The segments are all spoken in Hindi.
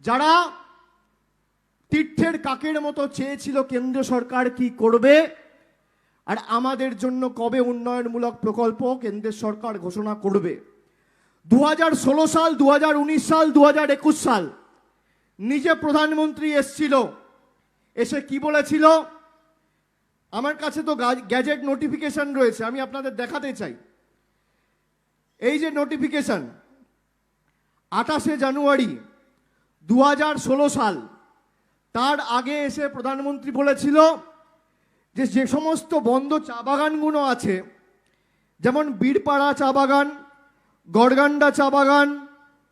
যারা তীর্থের কাকের মতো চেয়েছিল কেন্দ্র সরকার কি করবে আর আমাদের জন্য কবে উন্নয়নমূলক প্রকল্প কেন্দ্রের সরকার ঘোষণা করবে। 2016 সাল, 2019 সাল, 2021 সাল নিজে প্রধানমন্ত্রী এসেছিল, এসে কি বলেছিল? আমার কাছে তো গ্যাজেট নোটিফিকেশন রয়েছে, আমি আপনাদের দেখাতে চাই। এই যে নোটিফিকেশন, 28শে জানুয়ারি 2016 সাল, তার আগে এসে প্রধানমন্ত্রী বলেছিল যে যে সমস্ত বন্ধ চা বাগানগুলো আছে, যেমন বীরপাড়া চা বাগান, গড়গান্ডা চা বাগান,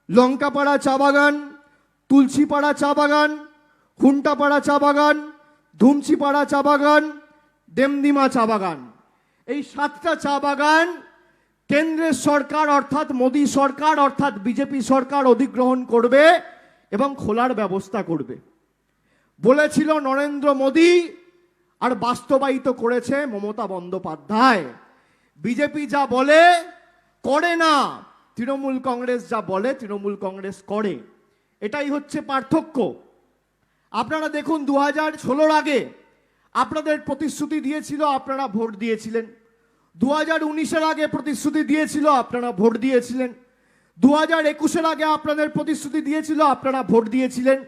লঙ্কাপাড়া চা বাগান, তুলসীপাড়া চা বাগান, হুন্টাপাড়া চা বাগান, ধুমচিপাড়া চা বাগান, ডেমদিমা চা বাগান, এই 7টা চা বাগান কেন্দ্রের সরকার অর্থাৎ মোদী সরকার অর্থাৎ বিজেপি সরকার অধিগ্রহণ করবে এবং খোলার ব্যবস্থা করবে বলেছিল নরেন্দ্র মোদী, আর বাস্তবায়িত করেছে মমতা বন্দ্যোপাধ্যায়। বিজেপি যা বলে করে না, তৃণমূল কংগ্রেস যা বলে তৃণমূল কংগ্রেস করে, এটাই হচ্ছে পার্থক্য। আপনারা দেখুন, 2016-র আগে আপনাদের প্রতিশ্রুতি দিয়েছিল, আপনারা ভোট দিয়েছিলেন। 2019-এর আগে প্রতিশ্রুতি দিয়েছিল, আপনারা ভোট দিয়েছিলেন। 2021-এর আগে আপনাদের প্রতিশ্রুতি দিয়েছিল, আপনারা ভোট দিয়েছিলেন।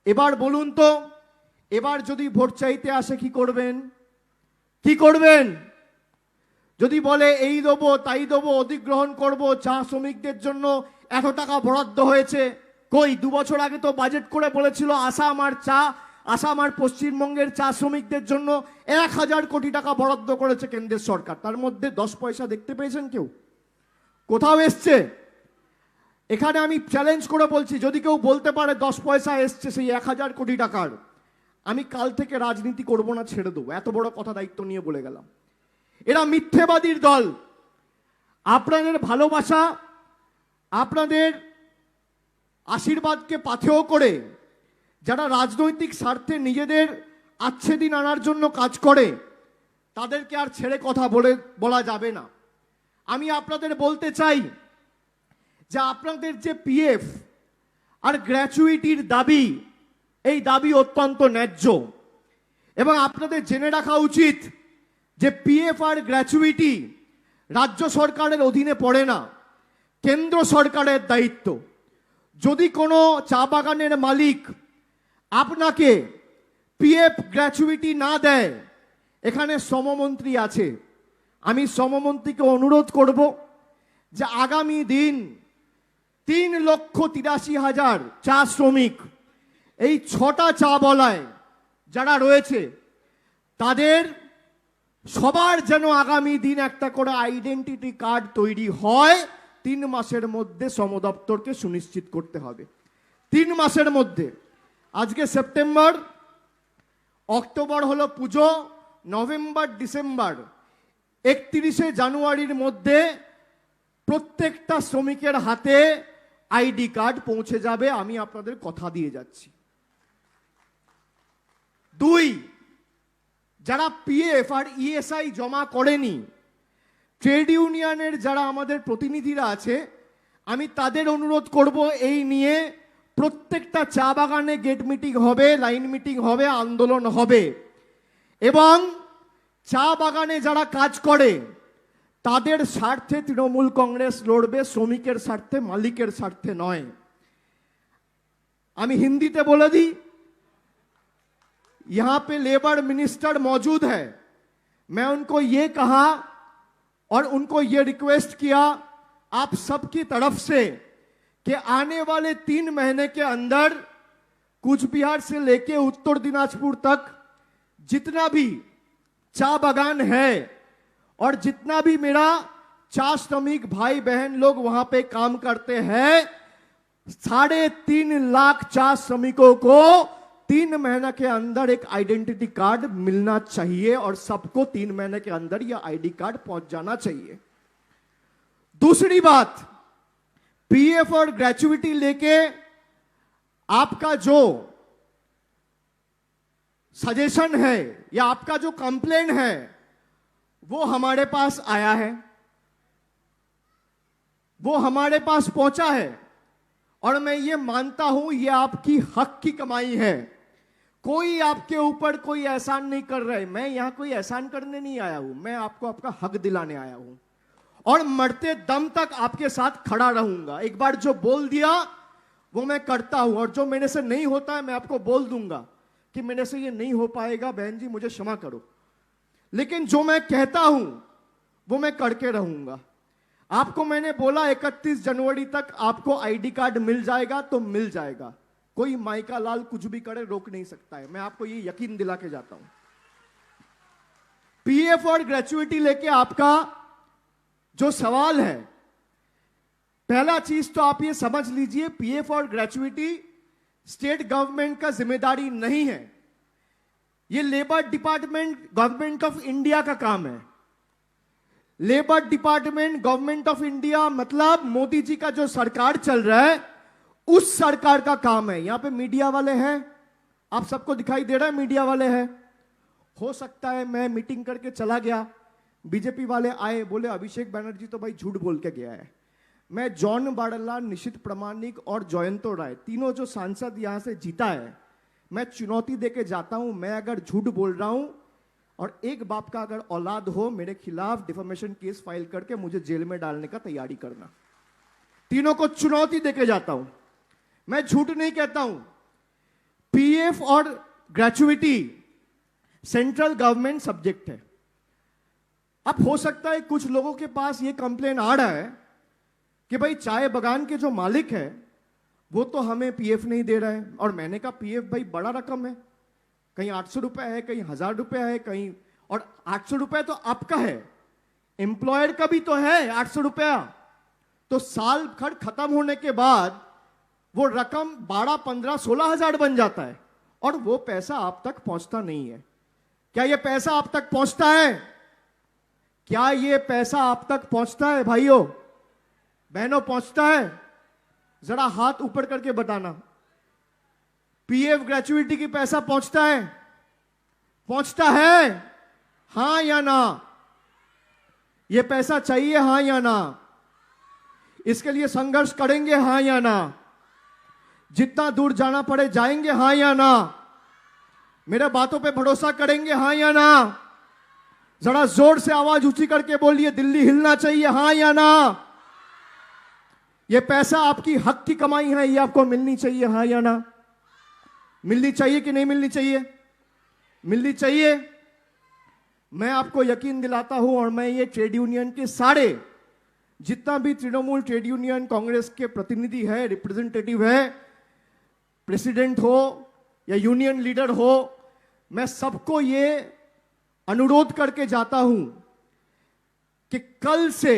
এবার বলুন তো, এবার যদি ভোট চাইতে আসে কি করবেন? কি করবেন? যদি বলে এই দেবো তাই দেবো, অধিগ্রহণ করব, চা শ্রমিকদের জন্য এত টাকা বরাদ্দ হয়েছে, কই 2 বছর আগে তো বাজেট করে বলেছিল আসাম আর পশ্চিমবঙ্গের চা শ্রমিকদের জন্য 1000 কোটি টাকা বরাদ্দ করেছে কেন্দ্রের সরকার, তার মধ্যে 10 পয়সা দেখতে পেয়েছেন কেউ? কোথাও এসছে? এখানে আমি চ্যালেঞ্জ করে বলছি, যদি কেউ বলতে পারে 10 পয়সা এসছে সেই 1000 কোটি টাকার, আমি কাল থেকে রাজনীতি করব না, ছেড়ে দেবো। এত বড় কথা দায়িত্ব নিয়ে বলে গেলাম। এরা মিথ্যেবাদীর দল। আপনাদের ভালোবাসা, আপনাদের আশীর্বাদকে পাথেয় করে যারা রাজনৈতিক স্বার্থে নিজেদের আচ্ছেদিন আনার জন্য কাজ করে, তাদেরকে আর ছেড়ে কথা বলা যাবে না। আমি আপনাদের বলতে চাই যে আপনাদের যে পিএফ আর গ্র্যাচুইটির দাবি, এই দাবি অত্যন্ত ন্যায্য এবং আপনাদের জেনে রাখা উচিত যে পিএফ আর গ্র্যাচুইটি রাজ্য সরকারের অধীনে পড়ে না, কেন্দ্র সরকারের দায়িত্ব। যদি কোনো চা বাগানের মালিক আপনাকে পিএফ গ্র্যাচুইটি না দেয়, এখানে শ্রমমন্ত্রী আছে, আমি শ্রমমন্ত্রীকে অনুরোধ করব যে আগামী দিন 3,83,000 চা শ্রমিক, এই 6টা চা বলায় যারা রয়েছে, তাদের সবার যেন আগামী দিন একটা করে আইডেন্টিটি কার্ড তৈরি হয়। 3 মাসের মধ্যে শ্রম দপ্তরকে সুনিশ্চিত করতে হবে। 3 মাসের মধ্যে। আজকে সেপ্টেম্বর, অক্টোবর হলো পুজো, নভেম্বর, ডিসেম্বর, 31শে জানুয়ারির মধ্যে প্রত্যেকটা শ্রমিকের হাতে আইডি কার্ড পৌঁছে যাবে, আমি আপনাদের কথা দিয়ে যাচ্ছি। 2, যারা পিএফ আর ইএসআই জমা করেনি, ট্রেড ইউনিয়নের যারা আমাদের প্রতিনিধিরা আছে, আমি তাদের অনুরোধ করব এই নিয়ে প্রত্যেকটা চা বাগানে গেট মিটিং হবে, লাইন মিটিং হবে, আন্দোলন হবে এবং চা বাগানে যারা কাজ করে তাদের স্বার্থে তৃণমূল কংগ্রেস লড়বে, শ্রমিকের স্বার্থে, মালিকের স্বার্থে নয়। আমি হিন্দিতে বলে দিই, यहां पे लेबर मिनिस्टर मौजूद है, मैं उनको ये कहा और उनको ये रिक्वेस्ट किया आप सबकी तरफ से कि आने वाले 3 महीने के अंदर कूच बिहार से लेके उत्तर दिनाजपुर तक जितना भी चा बागान है और जितना भी मेरा चा श्रमिक भाई बहन लोग वहां पे काम करते हैं, 3.5 लाख चा श्रमिकों को 3 महीने के अंदर एक आइडेंटिटी कार्ड मिलना चाहिए और सबको 3 महीने के अंदर यह आईडी कार्ड पहुंच जाना चाहिए। दूसरी बात, पीएफ और ग्रेचुइटी लेके आपका जो सजेशन है या आपका जो कंप्लेन है वो हमारे पास आया है, वो हमारे पास पहुंचा है और मैं ये मानता हूं ये आपकी हक की कमाई है। कोई आपके ऊपर कोई एहसान नहीं कर रहे, मैं यहां कोई एहसान करने नहीं आया हूं, मैं आपको आपका हक दिलाने आया हूं और मरते दम तक आपके साथ खड़ा रहूंगा। एक बार जो बोल दिया वो मैं करता हूं, और जो मेरे से नहीं होता है मैं आपको बोल दूंगा कि मेरे से ये नहीं हो पाएगा, बहन जी मुझे क्षमा करो। लेकिन जो मैं कहता हूं वो मैं करके रहूंगा। आपको मैंने बोला 31 जनवरी तक आपको आईडी कार्ड मिल जाएगा तो मिल जाएगा, कोई माइका लाल कुछ भी करे रोक नहीं सकता है, मैं आपको ये यकीन दिला के जाता हूं। पीएफ और ग्रेचुइटी लेके आपका जो सवाल है, पहला चीज तो आप ये समझ लीजिए, पीएफ और ग्रेचुइटी स्टेट गवर्नमेंट का जिम्मेदारी नहीं है, ये labour department government of India का काम है। Labour department government of India मतलब मोदी जी का जो सरकार चल रहा है उस सरकार का काम है। यहां पे मीडिया वाले हैं, आप सबको दिखाई दे रहा है मीडिया वाले हैं। हो सकता है मैं मीटिंग करके चला गया, बीजेपी वाले आए बोले अभिषेक बनर्जी तो भाई झूठ बोल के गया है। मैं जॉन बारला, निशित प्रामाणिक और जयंतो राय, तीनों जो सांसद यहां से जीता है, मैं चुनौती देके जाता हूं, मैं अगर झूठ बोल रहा हूं और एक बाप का अगर औलाद हो मेरे खिलाफ डिफेमेशन केस फाइल करके मुझे जेल में डालने का तैयारी करना। तीनों को चुनौती देके जाता हूं, मैं झूठ नहीं कहता हूं। पीएफ और ग्रेचुइटी सेंट्रल गवर्नमेंट सब्जेक्ट है। अब हो सकता है कुछ लोगों के पास ये कंप्लेन आ रहा है कि भाई चाय बागान के जो मालिक है वो तो हमें पीएफ नहीं दे रहा है, और मैंने कहा पीएफ भाई बड़ा रकम है, कहीं 800 रुपए है, कहीं 1000 रुपए है, कहीं, और 800 रुपए तो आपका है, एम्प्लॉयर का भी तो है 800 रुपया। तो साल भर खत्म होने के बाद वो रकम 12, 15, 16 हजार बन जाता है और वो पैसा आप तक पहुंचता नहीं है। क्या ये पैसा आप तक पहुंचता है? क्या ये पैसा आप तक पहुंचता है भाइयों बहनों, पहुंचता है? जरा हाथ ऊपर करके बताना। पीएफ ग्रेचुइटी की पैसा पहुंचता है? पहुंचता है? हां या ना? ये पैसा चाहिए हां या ना? इसके लिए संघर्ष करेंगे हां या ना? जितना दूर जाना पड़े जाएंगे हां या ना? मेरे बातों पे भरोसा करेंगे हां या ना? जरा जोर से आवाज ऊंची करके बोलिए, दिल्ली हिलना चाहिए हां या ना? ये पैसा आपकी हक की कमाई है, ये आपको मिलनी चाहिए हां या ना? मिलनी चाहिए कि नहीं मिलनी चाहिए? मिलनी चाहिए। मैं आपको यकीन दिलाता हूं, और मैं ये ट्रेड यूनियन के सारे जितना भी तृणमूल ट्रेड यूनियन कांग्रेस के प्रतिनिधि है, रिप्रेजेंटेटिव है, प्रेसिडेंट हो या यूनियन लीडर हो, मैं सबको ये अनुरोध करके जाता हूं कि कल से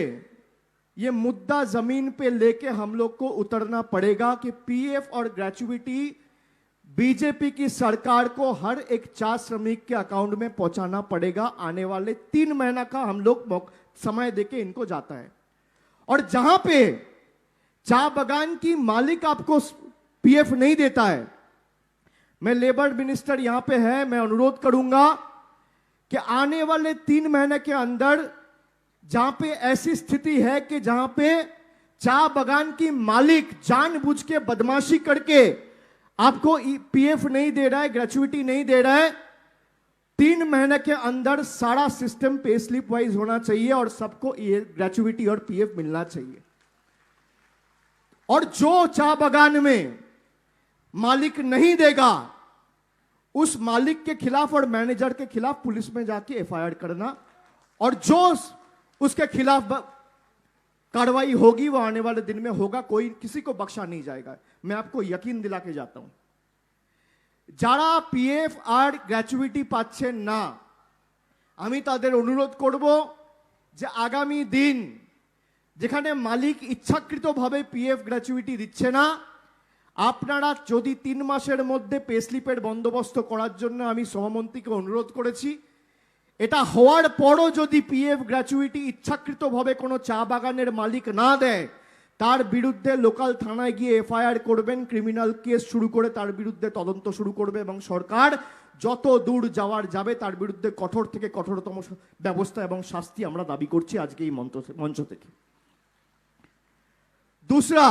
ये मुद्दा जमीन पे लेके हम लोग को उतरना पड़ेगा कि पीएफ और ग्रेचुइटी बीजेपी की सरकार को हर एक चाय श्रमिक के अकाउंट में पहुंचाना पड़ेगा। आने वाले 3 महीना का हम लोग समय देके इनको जाता है। और जहां पे चाय बागान की मालिक आपको पीएफ नहीं देता है, मैं लेबर मिनिस्टर यहां पे है, मैं अनुरोध करूंगा कि आने वाले 3 महीने के अंदर जहां पे ऐसी स्थिति है कि जहां पे चाय बागान की मालिक जानबूझ के बदमाशी करके आपको पीएफ नहीं दे रहा है, ग्रेचुइटी नहीं दे रहा है, 3 महीने के अंदर सारा सिस्टम पे स्लिप वाइज होना चाहिए और सबको ये ग्रेचुइटी और पीएफ मिलना चाहिए। और जो चाय बागान में मालिक नहीं देगा उस मालिक के खिलाफ और मैनेजर के खिलाफ पुलिस में जाके एफआईआर करना, और जो उसके खिलाफ कार्रवाई होगी वो आने वाले दिन में होगा, कोई किसी को बख्शा नहीं जाएगा। मैं आपको यकीन दिला के जाता हूं। যারা পিএফ আর গ্র্যাচুইটি পাচ্ছেন না, আমি তাদের অনুরোধ করব যে আগামী দিন যেখানে মালিক ইচ্ছাকৃতভাবে পিএফ গ্র্যাচুইটি দিচ্ছে না, আপনারা যদি 3 মাসের মধ্যে পে স্লিপের বন্দোবস্ত করার জন্য আমি সহমন্ত্রীকে অনুরোধ করেছি, এটা হওয়ার পরও যদি পিএফ গ্র্যাচুইটি ইচ্ছাকৃতভাবে কোনো চা বাগানের মালিক না দেয় তার বিরুদ্ধে লোকাল থানায় গিয়ে এফআইআর করবেন, ক্রিমিনাল কেস শুরু করে তার বিরুদ্ধে তদন্ত শুরু করবে এবং সরকার যত দূর যাওয়ার যাবে তার বিরুদ্ধে কঠোর থেকে কঠোরতম ব্যবস্থা এবং শাস্তি আমরা দাবি করছি আজকে এই মঞ্চ থেকে। दूसरा,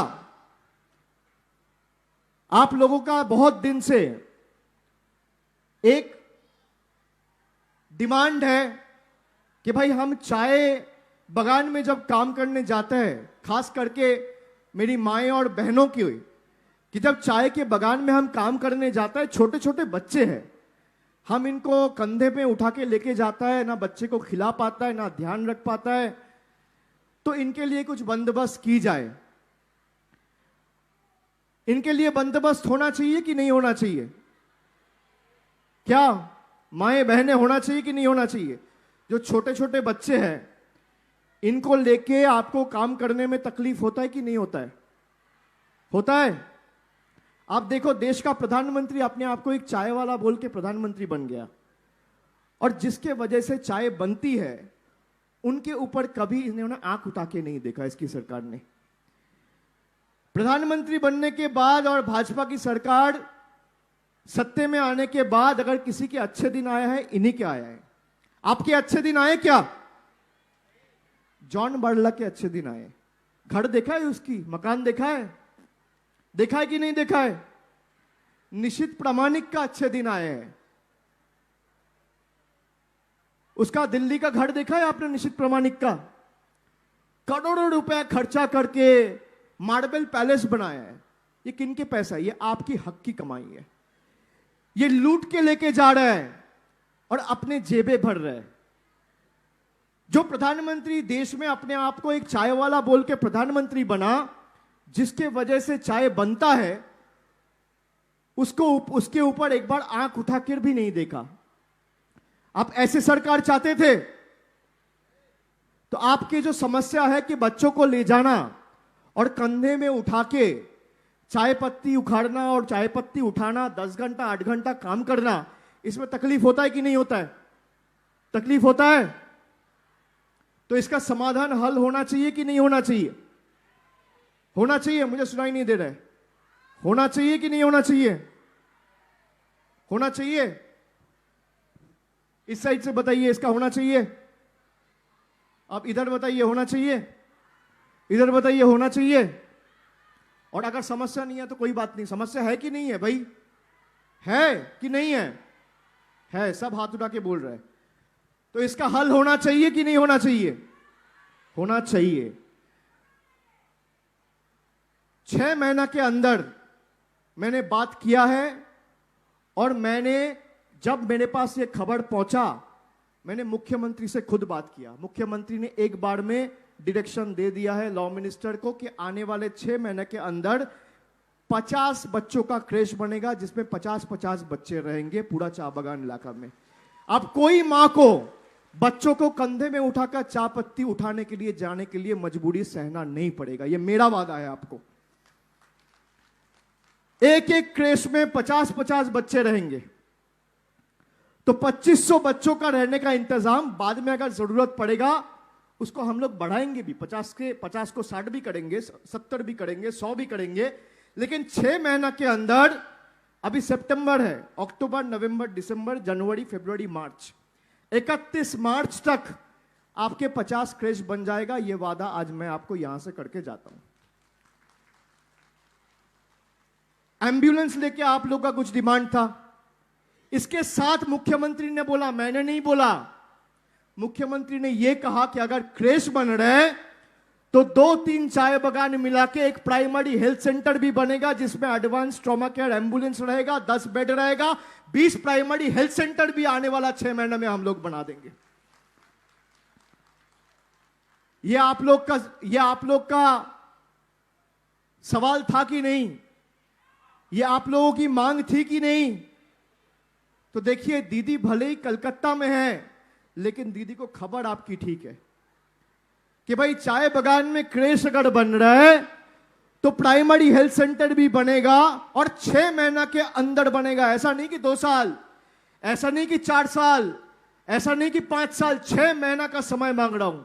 आप लोगों का बहुत दिन से एक डिमांड है कि भाई हम चाय बागान में जब काम करने जाते हैं, खास करके मेरी माएं और बहनों की हुई, कि जब चाय के बागान में हम काम करने जाते हैं, छोटे छोटे बच्चे हैं, हम इनको कंधे पे उठा के लेके जाता है, ना बच्चे को खिला पाता है, ना ध्यान रख पाता है। तो इनके लिए कुछ बंदोबस्त की जाए। इनके लिए बंदोबस्त होना चाहिए कि नहीं होना चाहिए? क्या माएं बहनें होना चाहिए कि नहीं होना चाहिए? जो छोटे छोटे बच्चे हैं, इनको लेके आपको काम करने में तकलीफ होता है कि नहीं होता है? होता है। आप देखो, देश का प्रधानमंत्री अपने आप को एक चाय वाला बोल के प्रधानमंत्री बन गया, और जिसके वजह से चाय बनती है, उनके ऊपर कभी इन्होंने आंख उठा के नहीं देखा इसकी सरकार ने। प्रधानमंत्री बनने के बाद और भाजपा की सरकार सत्ते में आने के बाद अगर किसी के अच्छे दिन आया है, इन्हीं के आया है। आपके अच्छे दिन आए क्या? जॉन बर्ला के अच्छे दिन आए। घर देखा है उसकी? मकान देखा है? देखा है कि नहीं देखा है? निशित प्रामाणिक का अच्छे दिन आए हैं। उसका दिल्ली का घर देखा है आपने? निशित प्रामाणिक का करोड़ों रुपए खर्चा करके मार्बल पैलेस बनाया है। ये किनके पैसा है? ये आपकी हक की कमाई है। ये लूट के लेके जा रहा है और अपने जेबे भर रहा है। जो प्रधानमंत्री देश में अपने आप को एक चाय वाला बोल के प्रधानमंत्री बना, जिसके वजह से चाय बनता है, उसके ऊपर एक बार आंख उठाकर भी नहीं देखा। आप ऐसे सरकार चाहते थे तो आपकी जो समस्या है कि बच्चों को ले जाना और कंधे में उठा के चाय पत्ती उखाड़ना और चाय पत्ती उठाना, 10 घंटा 8 घंटा काम करना, इसमें तकलीफ होता है कि नहीं होता है? तकलीफ होता है। तो इसका समाधान हल होना चाहिए कि नहीं होना चाहिए? होना चाहिए। मुझे सुनाई नहीं दे रहा है। होना चाहिए कि नहीं होना चाहिए? होना चाहिए। इस साइड से बताइए, इसका होना चाहिए। आप इधर बताइए, होना चाहिए। इधर बताइए, होना चाहिए। और अगर समस्या नहीं है तो कोई बात नहीं। समस्या है कि नहीं है भाई? है कि नहीं है? है। सब हाथ उठा के बोल रहे हैं। तो इसका हल होना चाहिए कि नहीं होना चाहिए? होना चाहिए। 6 महीना के अंदर मैंने बात किया है, और मैंने जब मेरे पास ये खबर पहुंचा, मैंने मुख्यमंत्री से खुद बात किया। मुख्यमंत्री ने एक बार में डायरेक्शन दे दिया है लॉ मिनिस्टर को कि आने वाले 6 महीने के अंदर 50 बच्चों का क्रेश बनेगा, जिसमें 50-50 बच्चे रहेंगे पूरा चाय बागान इलाका में। अब कोई मां को बच्चों को कंधे में उठाकर चाय पत्ती उठाने के लिए जाने के लिए मजबूरी सहना नहीं पड़ेगा। यह मेरा वादा है आपको। एक एक क्रेश में 50-50 बच्चे रहेंगे, तो 2500 बच्चों का रहने का इंतजाम बाद में अगर जरूरत पड़ेगा उसको हम लोग बढ़ाएंगे भी। 50 को 60 भी करेंगे, 70 भी करेंगे, 100 भी करेंगे। लेकिन 6 महीना के अंदर, अभी सितंबर है, अक्टूबर, नवंबर, दिसंबर, जनवरी, फरवरी, मार्च, 31 मार्च तक आपके 50 क्रेश बन जाएगा। यह वादा आज मैं आपको यहां से करके जाता हूं। एम्बुलेंस लेके आप लोग का कुछ डिमांड था। इसके साथ मुख्यमंत्री ने बोला, मैंने नहीं बोला, मुख्यमंत्री ने यह कहा कि अगर क्रेश बन रहे तो 2-3 चाय बागान मिला के एक प्राइमरी हेल्थ सेंटर भी बनेगा, जिसमें एडवांस ट्रॉमा केयर एम्बुलेंस रहेगा, 10 बेड रहेगा, 20 प्राइमरी हेल्थ सेंटर भी आने वाला 6 महीने में हम लोग बना देंगे। यह आप लोग का सवाल था कि नहीं? यह आप लोगों की मांग थी कि नहीं? तो देखिए, दीदी भले ही कलकत्ता में है, लेकिन दीदी को खबर आपकी ठीक है कि भाई चाय बागान में क्रेश अगर बन रहा है तो प्राइमरी हेल्थ सेंटर भी बनेगा, और 6 महीना के अंदर बनेगा। ऐसा नहीं कि 2 साल, ऐसा नहीं कि 4 साल, ऐसा नहीं कि 5 साल, 6 महीना का समय मांग रहा हूं।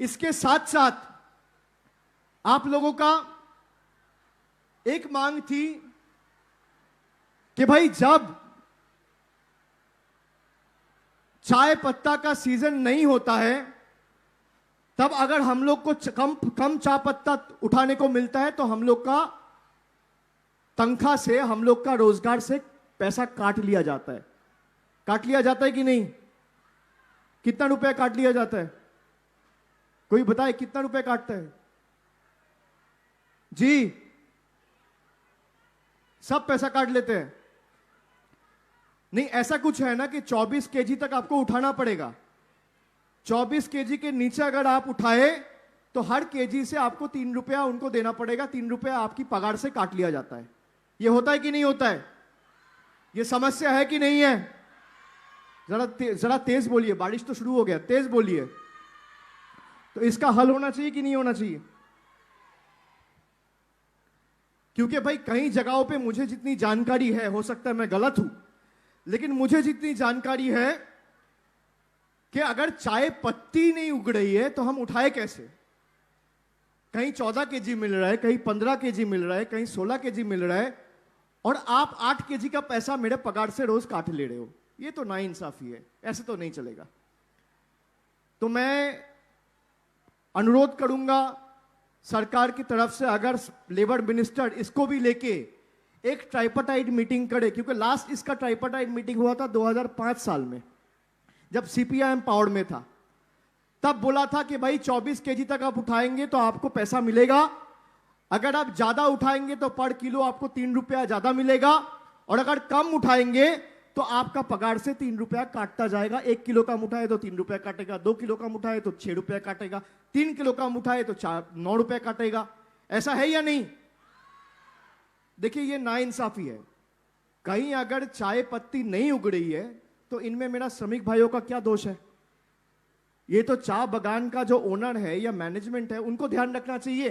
इसके साथ साथ आप लोगों का एक मांग थी कि भाई जब चाय पत्ता का सीजन नहीं होता है, तब अगर हम लोग को कम चाय पत्ता उठाने को मिलता है तो हम लोग का तनख्वाह से, हम लोग का रोजगार से पैसा काट लिया जाता है। काट लिया जाता है कि नहीं? कितना रुपया काट लिया जाता है? कोई बताए कितना रुपया काटता है जी? सब पैसा काट लेते हैं। नहीं, ऐसा कुछ है ना कि 24 केजी तक आपको उठाना पड़ेगा। 24 केजी के नीचे अगर आप उठाए तो हर केजी से आपको 3 रुपया उनको देना पड़ेगा। 3 रुपया आपकी पगार से काट लिया जाता है। ये होता है कि नहीं होता है? ये समस्या है कि नहीं है? जरा तेज बोलिए, बारिश तो शुरू हो गया, तेज बोलिए। तो इसका हल होना चाहिए कि नहीं होना चाहिए? क्योंकि भाई कई जगहों पे मुझे जितनी जानकारी है, हो सकता है मैं गलत हूं, लेकिन मुझे जितनी जानकारी है कि अगर चाय पत्ती नहीं उग रही है तो हम उठाए कैसे? कहीं 14 केजी मिल रहा है, कहीं 15 केजी मिल रहा है, कहीं 16 केजी मिल रहा है, और आप 8 केजी का पैसा मेरे पगार से रोज काट ले रहे हो। ये तो नाइंसाफी है, ऐसे तो नहीं चलेगा। तो मैं अनुरोध करूंगा सरकार की तरफ से, अगर लेबर मिनिस्टर इसको भी लेके एक ट्राइपार्टाइट मीटिंग करे, क्योंकि लास्ट इसका ट्राइपार्टाइट मीटिंग हुआ था 2005 साल में, जब सीपीआईएम पावर में था। तब बोला था कि भाई 24 केजी तक आप उठाएंगे तो आपको पैसा मिलेगा, अगर आप ज्यादा उठाएंगे तो पर किलो आपको 3 रुपया ज्यादा मिलेगा, और अगर कम उठाएंगे तो आपका पगार से 3 रुपया काटता जाएगा। 1 किलो का उठाए तो 3 रुपया काटेगा, 2 किलो का उठाए तो 6 रुपया काटेगा, 3 किलो का उठाए तो 9 रुपया काटेगा। ऐसा है या नहीं? देखिए, ये नाइंसाफी है। कहीं अगर चाय पत्ती नहीं उग रही है तो इनमें मेरा श्रमिक भाइयों का क्या दोष है? ये तो चाय बागान का जो ओनर है या मैनेजमेंट है, उनको ध्यान रखना चाहिए।